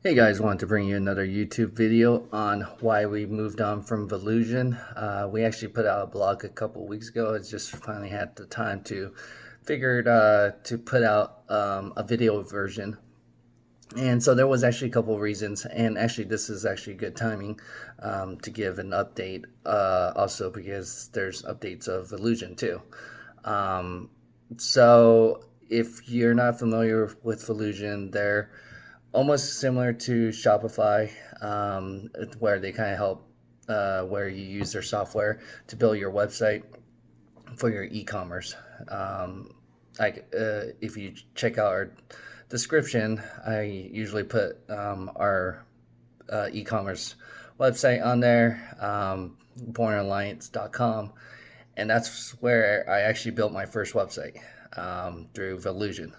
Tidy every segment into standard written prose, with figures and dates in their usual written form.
Hey guys, wanted to bring you another YouTube video on why we moved on from Volusion. We actually put out a blog a couple weeks ago. It's just finally had the time to figure to put out a video version. And so there was actually a couple of reasons, and actually this is actually good timing to give an update. Also because there's updates of Volusion too. Um, so if you're not familiar with Volusion, they're almost similar to Shopify, where they kind of help, where you use their software to build your website for your e-commerce. Um, if you check out our description, I usually put our e-commerce website on there, bornalliance.com, and that's where I actually built my first website through Volusion.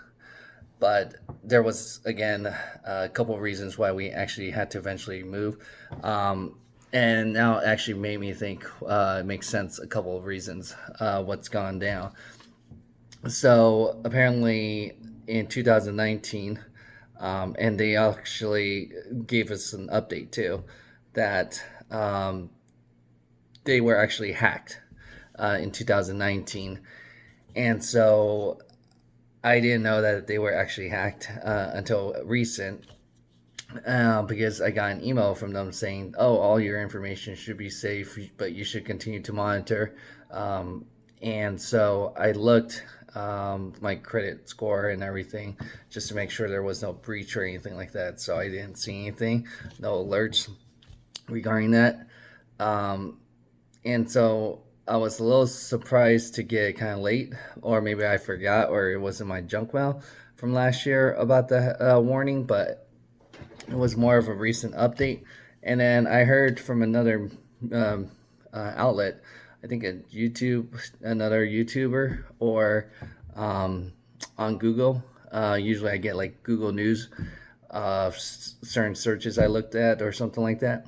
But there was again a couple of reasons why we actually had to eventually move, and now it actually made me think it makes sense. A couple of reasons what's gone down. So apparently in 2019, and they actually gave us an update too, that they were actually hacked in 2019, and so I didn't know that they were actually hacked until recent, because I got an email from them saying, "Oh, all your information should be safe, but you should continue to monitor." And so I looked my credit score and everything just to make sure there was no breach or anything like that. So I didn't see anything, no alerts regarding that. Um, and so I was a little surprised to get it kind of late, or maybe I forgot, or it was in my junk mail from last year about the warning, but it was more of a recent update. And then I heard from another outlet, I think another YouTuber, or on Google. Usually I get like Google News, certain searches I looked at or something like that.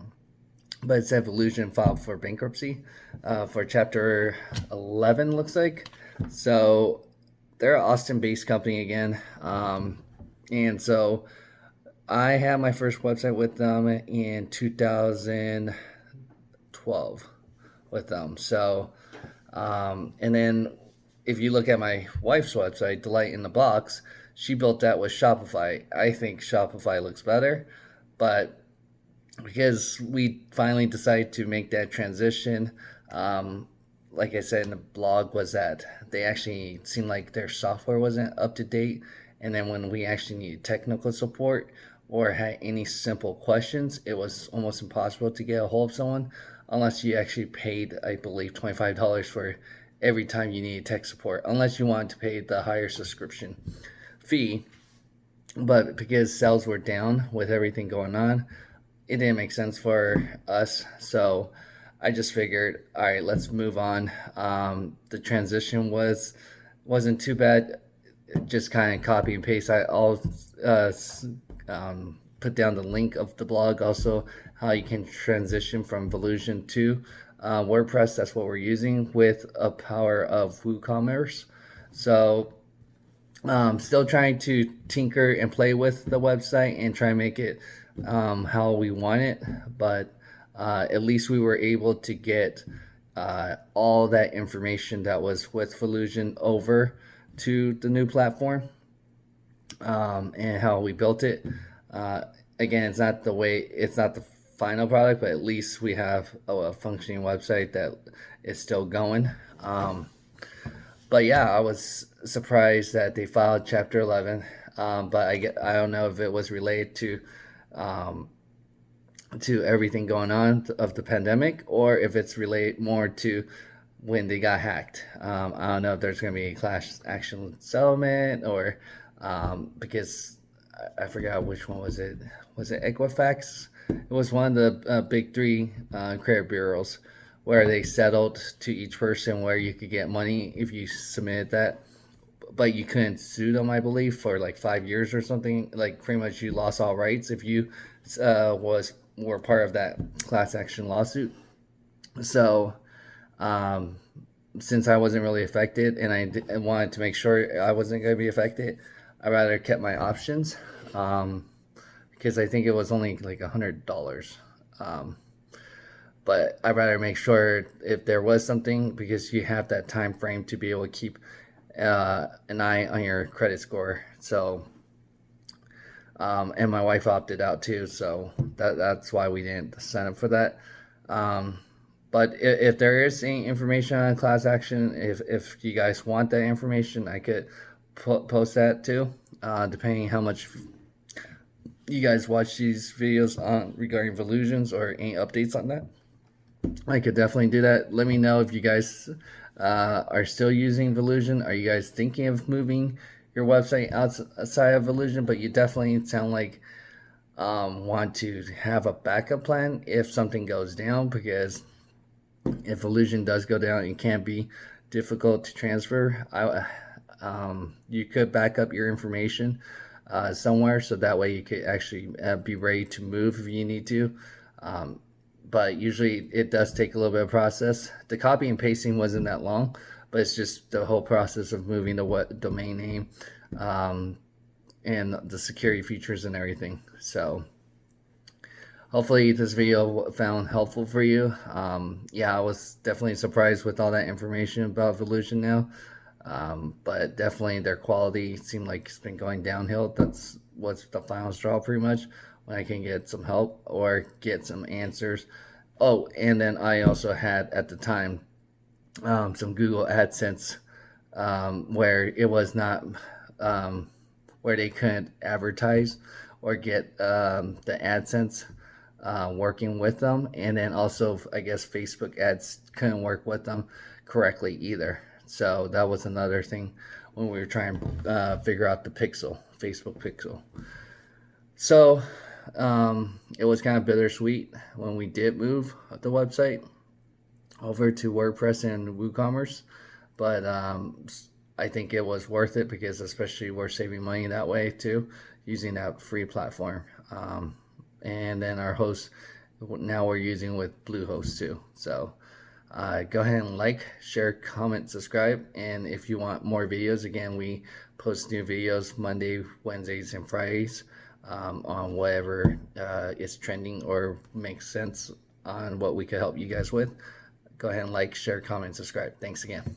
But it's Evolution filed for bankruptcy for Chapter 11, looks like. So they're an Austin based company again. And so I had my first website with them in 2012 with them. So, and then if you look at my wife's website, Delight in the Box, she built that with Shopify. I think Shopify looks better, but because we finally decided to make that transition, um, like I said in the blog, was that they actually seemed like their software wasn't up to date. And then when we actually needed technical support or had any simple questions, it was almost impossible to get a hold of someone unless you actually paid, I believe, $25 for every time you needed tech support, unless you wanted to pay the higher subscription fee. But because sales were down with everything going on, it didn't make sense for us. So I just figured, all right, let's move on. The transition wasn't too bad. Just kind of copy and paste. I'll put down the link of the blog, also how you can transition from Volusion to WordPress. That's what we're using with a power of WooCommerce. So still trying to tinker and play with the website and try and make it how we want it, but at least we were able to get all that information that was with Volusion over to the new platform, and how we built it. Uh, Again, it's not the final product, but at least we have a functioning website that is still going. But yeah, I was surprised that they filed Chapter 11. But I don't know if it was related um, to everything going on of the pandemic, or if it's related more to when they got hacked. I don't know if there's going to be a class action settlement, or because I forgot which one was it. Was it Equifax? It was one of the big three credit bureaus where they settled to each person where you could get money if you submitted that, but you couldn't sue them, I believe, for like 5 years or something. Like pretty much you lost all rights if you was were part of that class action lawsuit. So um, since I wasn't really affected, and I wanted to make sure I wasn't going to be affected, I rather kept my options. Um, because I think it was only like $100. Um, but I'd rather make sure if there was something, because you have that time frame to be able to keep an eye on your credit score. So, and my wife opted out too, so that's why we didn't sign up for that. Um, but if there is any information on class action, if you guys want that information, I could post that too, depending how much you guys watch these videos on regarding Volusions or any updates on that. I could definitely do that. Let me know if you guys are still using Volusion. Are you guys thinking of moving your website outside of Volusion? But you definitely sound like want to have a backup plan if something goes down, because if Volusion does go down, it can be difficult to transfer. You could back up your information somewhere, so that way you could actually be ready to move if you need to. But usually it does take a little bit of process. The copy and pasting wasn't that long, but it's just the whole process of moving the what domain name and the security features and everything. So hopefully this video found helpful for you. Yeah, I was definitely surprised with all that information about Volusion now. But definitely their quality seemed like it's been going downhill. That's what's the final straw pretty much, when I can get some help or get some answers. Oh, and then I also had at the time some Google AdSense where it was not where they couldn't advertise or get the AdSense working with them, and then also I guess Facebook ads couldn't work with them correctly either. So that was another thing when we were trying to figure out the Pixel, Facebook Pixel. So it was kind of bittersweet when we did move the website over to WordPress and WooCommerce, but I think it was worth it, because especially we're saving money that way too, using that free platform. And then our host now we're using with Bluehost too. So go ahead and like, share, comment, subscribe. And if you want more videos, again, we post new videos Monday, Wednesdays, and Fridays on whatever is trending or makes sense on what we could help you guys with. Go ahead and like, share, comment, subscribe. Thanks again.